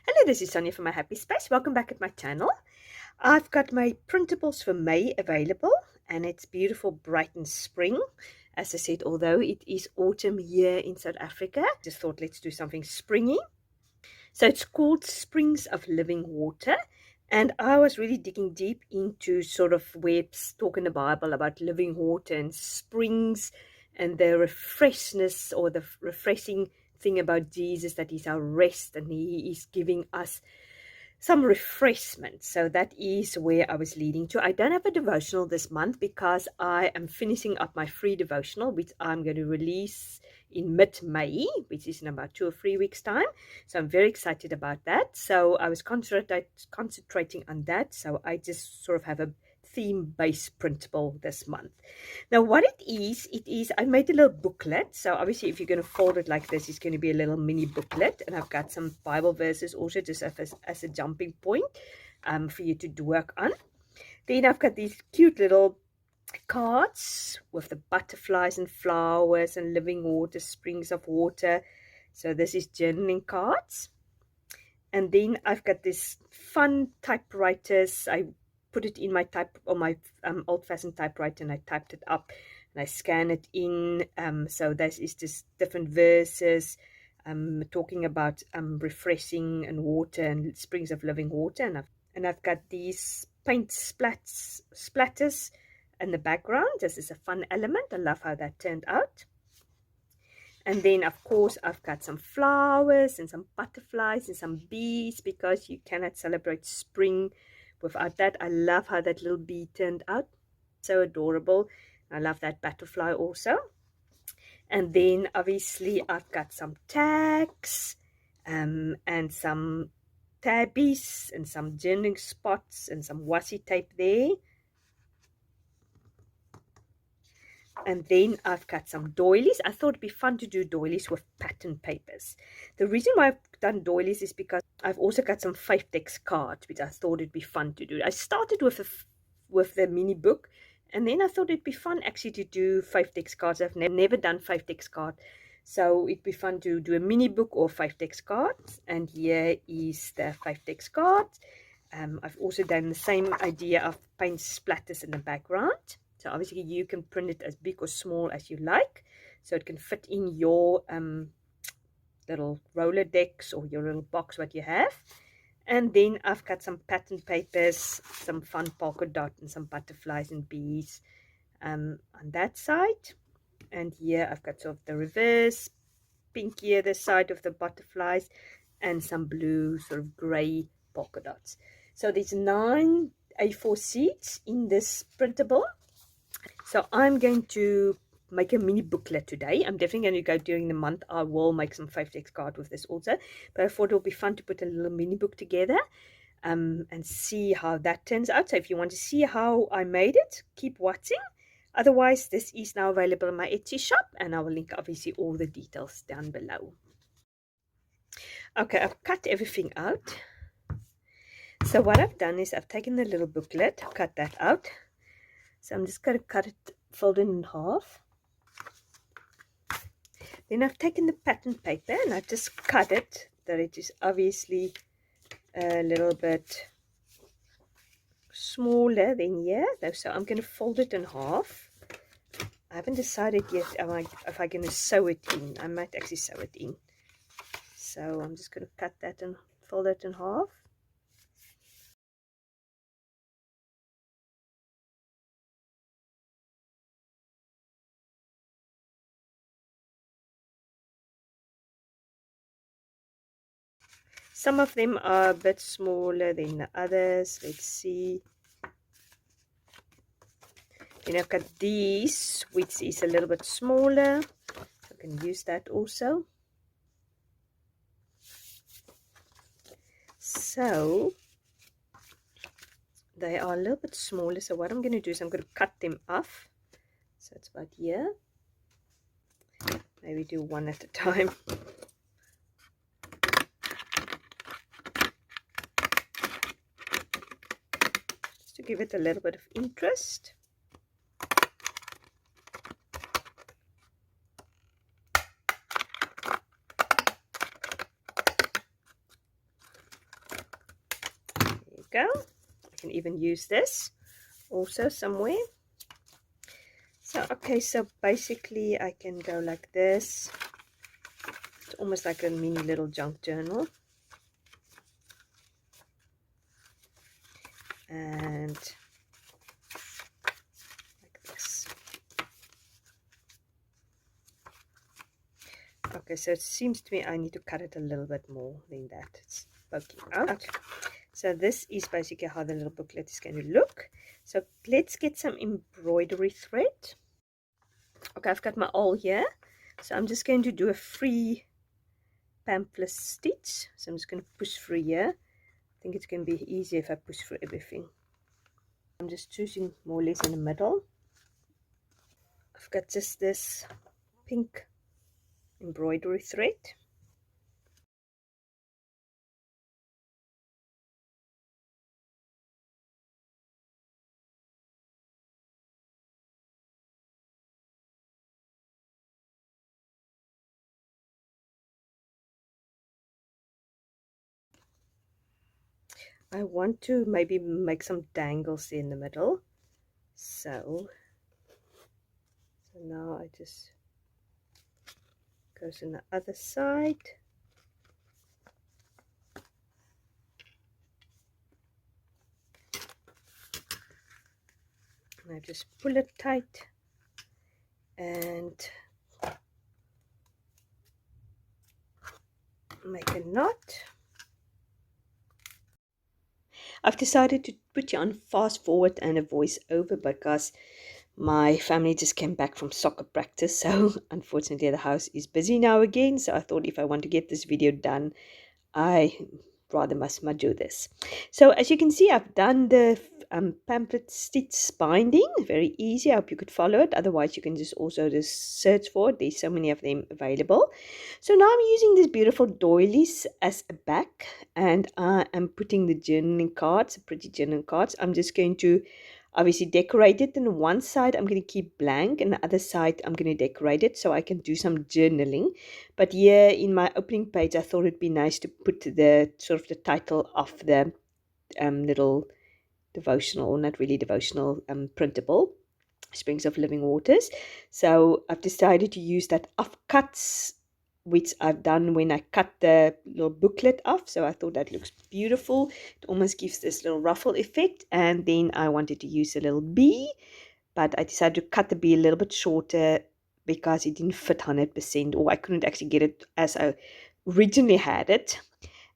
Hello, this is Sonja from my Happy Space. Welcome back at my channel. I've got my printables for May available, and it's beautiful, bright and spring. As I said, although it is autumn here in South Africa, just thought let's do something springy. So it's called Springs of Living Water, and I was really digging deep into sort of where it's talk in the Bible about living water and springs and the refreshness or the refreshing thing about Jesus, that he's our rest and he is giving us some refreshment. So that is where I was leading to. I don't have a devotional this month because I am finishing up my free devotional, which I'm going to release in mid-May, which is in about 2 or 3 weeks time. So I'm very excited about that. So I was concentrating on that. So I just sort of have a theme-based printable this month. Now what it is I made a little booklet. So obviously if you're going to fold it like this, it's going to be a little mini booklet, and I've got some Bible verses also just as a jumping point for you to work on. Then I've got these cute little cards with the butterflies and flowers and living water, springs of water. So this is journaling cards. And then I've got this fun typewriters. I put it in my old-fashioned typewriter, and I typed it up and I scan it in. So this is just different verses talking about refreshing and water and springs of living water. And I've got these paint splatters in the background. This is a fun element. I love how that turned out. And then, of course, I've got some flowers and some butterflies and some bees, because you cannot celebrate spring without that. I love how that little bee turned out. So adorable. I love that butterfly also. And then, obviously, I've got some tags and some tabbies and some journaling spots and some washi tape there. And then I've got some doilies. I thought it'd be fun to do doilies with pattern papers. The reason why I've done doilies is because I've also got some 5-text cards, which I thought it'd be fun to do. I started with the mini book, and then I thought it'd be fun actually to do 5-text cards. I've never done 5-text card, so it'd be fun to do a mini book or 5-text cards. And here is the 5-text card. I've also done the same idea of paint splatters in the background. So obviously you can print it as big or small as you like, so it can fit in your little Rolodex or your little box what you have. And then I've got some pattern papers, some fun polka dot and some butterflies and bees on that side. And here I've got sort of the reverse pink here, the side of the butterflies, and some blue sort of gray polka dots. So there's 9 A4 sheets in this printable. So I'm going to make a mini booklet today. I'm definitely going to go during the month. I will make some 5-text card with this also. But I thought it would be fun to put a little mini book together and see how that turns out. So if you want to see how I made it, keep watching. Otherwise, this is now available in my Etsy shop, and I will link obviously all the details down below. Okay, I've cut everything out. So what I've done is I've taken the little booklet, cut that out. So I'm just going to cut it, fold it in half. Then I've taken the pattern paper and I've just cut it that it is obviously a little bit smaller than here. So I'm going to fold it in half. I haven't decided yet if I'm going to sew it in. I might actually sew it in. So I'm just going to cut that and fold it in half. Some of them are a bit smaller than the others. Let's see. Then I've got these, which is a little bit smaller. I can use that also. So they are a little bit smaller. So what I'm going to do is I'm going to cut them off. So it's about here. Maybe do one at a time. Just to give it a little bit of interest. go. I can even use this also somewhere. So, okay, so basically I can go like this. It's almost like a mini little junk journal. And like this. Okay, so it seems to me I need to cut it a little bit more than that. It's poking out. So this is basically how the little booklet is going to look. So let's get some embroidery thread. Okay, I've got my awl here. So I'm just going to do a free pamphlet stitch. So I'm just going to push through here. I think it's going to be easier if I push through everything. I'm just choosing more or less in the middle. I've got just this pink embroidery thread. I want to maybe make some dangles in the middle. So now I just goes on the other side. And I just pull it tight and make a knot. I've decided to put you on fast forward and a voice over because my family just came back from soccer practice, so unfortunately the house is busy now again. So I thought if I want to get this video done, I rather must do this. So as you can see, I've done the pamphlet stitch binding. Very easy. I hope you could follow it. Otherwise, you can just search for it. There's so many of them available. So now I'm using these beautiful doilies as a back, and I am putting the journaling cards, pretty journaling cards. I'm just going to obviously decorate it. And one side I'm going to keep blank, and the other side I'm going to decorate it so I can do some journaling. But here in my opening page, I thought it'd be nice to put the sort of the title of the little devotional, or not really devotional, printable, Springs of Living Waters. So I've decided to use that offcuts, which I've done when I cut the little booklet off. So I thought that looks beautiful. It almost gives this little ruffle effect. And then I wanted to use a little bee, but I decided to cut the bee a little bit shorter because it didn't fit 100%, or I couldn't actually get it as I originally had it.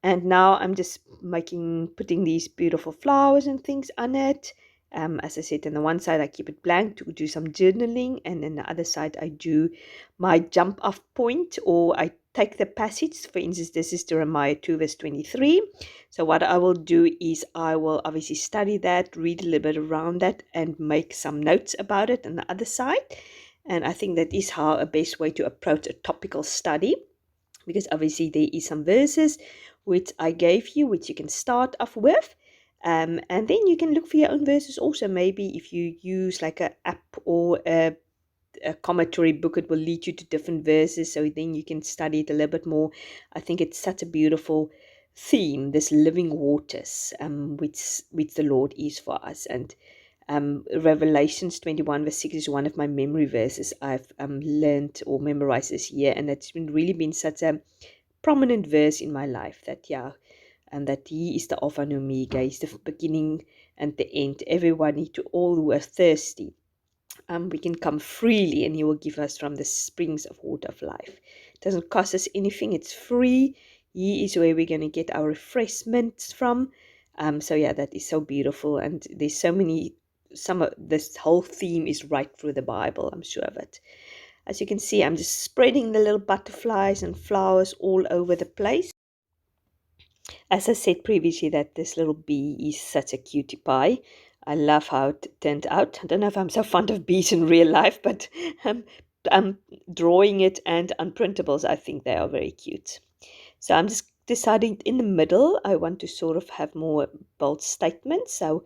And now I'm just putting these beautiful flowers and things on it. As I said, on the one side I keep it blank to do some journaling, and then the other side I do my jump off point, or I take the passage. For instance, this is Jeremiah 2 verse 23. So what I will do is I will obviously study that, read a little bit around that, and make some notes about it on the other side. And I think that is how a best way to approach a topical study, because obviously there is some verses which I gave you, which you can start off with. And then you can look for your own verses also. Maybe if you use like an app or a commentary book, it will lead you to different verses, so then you can study it a little bit more. I think it's such a beautiful theme, this living waters, which the Lord is for us. And Revelations 21 verse 6 is one of my memory verses I've learned or memorized this year, and it's really been such a prominent verse in my life, that that He is the Alpha and Omega. He's the beginning and the end. Everyone, to all who are thirsty, we can come freely, and He will give us from the springs of water of life. It doesn't cost us anything. It's free. He is where we're going to get our refreshments from. So yeah, that is so beautiful. And there's so many, this whole theme is right through the Bible, I'm sure of it. As you can see, I'm just spreading the little butterflies and flowers all over the place. As I said previously, that this little bee is such a cutie pie. I love how it turned out. I don't know if I'm so fond of bees in real life, but I'm drawing it and on printables, I think they are very cute. So I'm just deciding in the middle, I want to sort of have more bold statements. So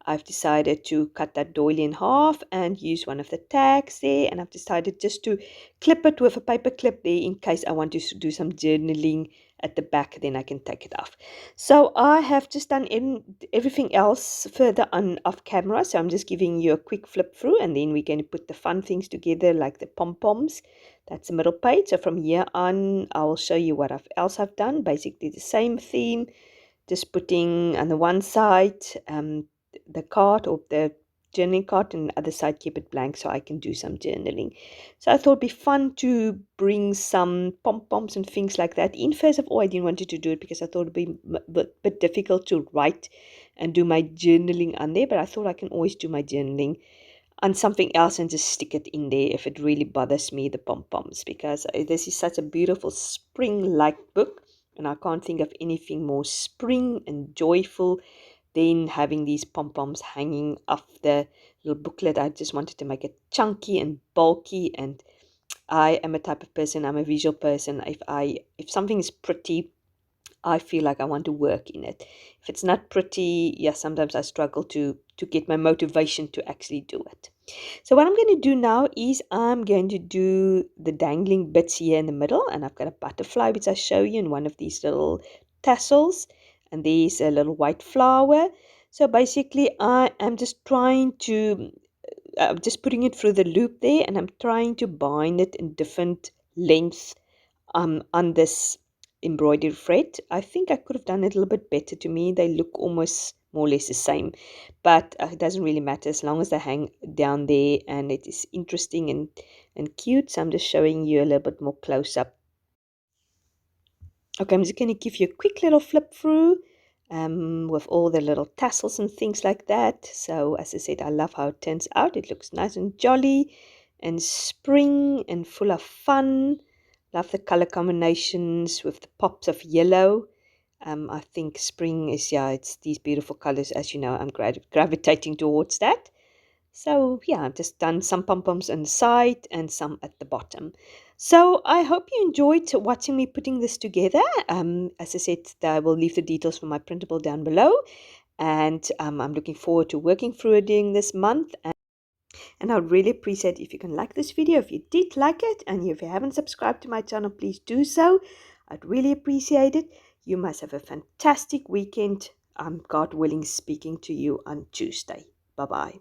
I've decided to cut that doily in half and use one of the tags there. And I've decided just to clip it with a paper clip there in case I want to do some journaling at the back, then I can take it off. So I have just done everything else further on off camera, so I'm just giving you a quick flip through, and then we're going to put the fun things together, like the pom-poms. That's the middle page. So from here on, I will show you what else I've done. Basically the same theme, just putting on the one side the card or the journaling card, and the other side keep it blank so I can do some journaling. So I thought it'd be fun to bring some pom-poms and things like that in. First of all, I didn't want to do it because I thought it'd be a bit difficult to write and do my journaling on there, but I thought I can always do my journaling on something else and just stick it in there if it really bothers me, the pom-poms, because this is such a beautiful spring-like book, and I can't think of anything more spring and joyful than having these pom-poms hanging off the little booklet. I just wanted to make it chunky and bulky, and I am a type of person, I'm a visual person. If something is pretty, I feel like I want to work in it. If it's not pretty, yeah, sometimes I struggle to get my motivation to actually do it. So what I'm going to do now is I'm going to do the dangling bits here in the middle, and I've got a butterfly which I show you in one of these little tassels, and there's a little white flower. So basically I am just trying to just putting it through the loop there, and I'm trying to bind it in different lengths on this embroidered thread. I think I could have done it a little bit better. To me, they look almost more or less the same, but it doesn't really matter as long as they hang down there and it is interesting and cute. So I'm just showing you a little bit more close up. Okay, I'm just going to give you a quick little flip through with all the little tassels and things like that. So as I said, I love how it turns out. It looks nice and jolly and spring and full of fun. Love the color combinations with the pops of yellow. I think spring is, yeah, it's these beautiful colors. As you know, I'm gravitating towards that. So yeah, I've just done some pom-poms on the side and some at the bottom. So I hope you enjoyed watching me putting this together. As I said, I will leave the details for my printable down below. And I'm looking forward to working through it during this month. And I would really appreciate if you can like this video. If you did like it, and if you haven't subscribed to my channel, please do so. I'd really appreciate it. You must have a fantastic weekend. I'm, God willing, speaking to you on Tuesday. Bye-bye.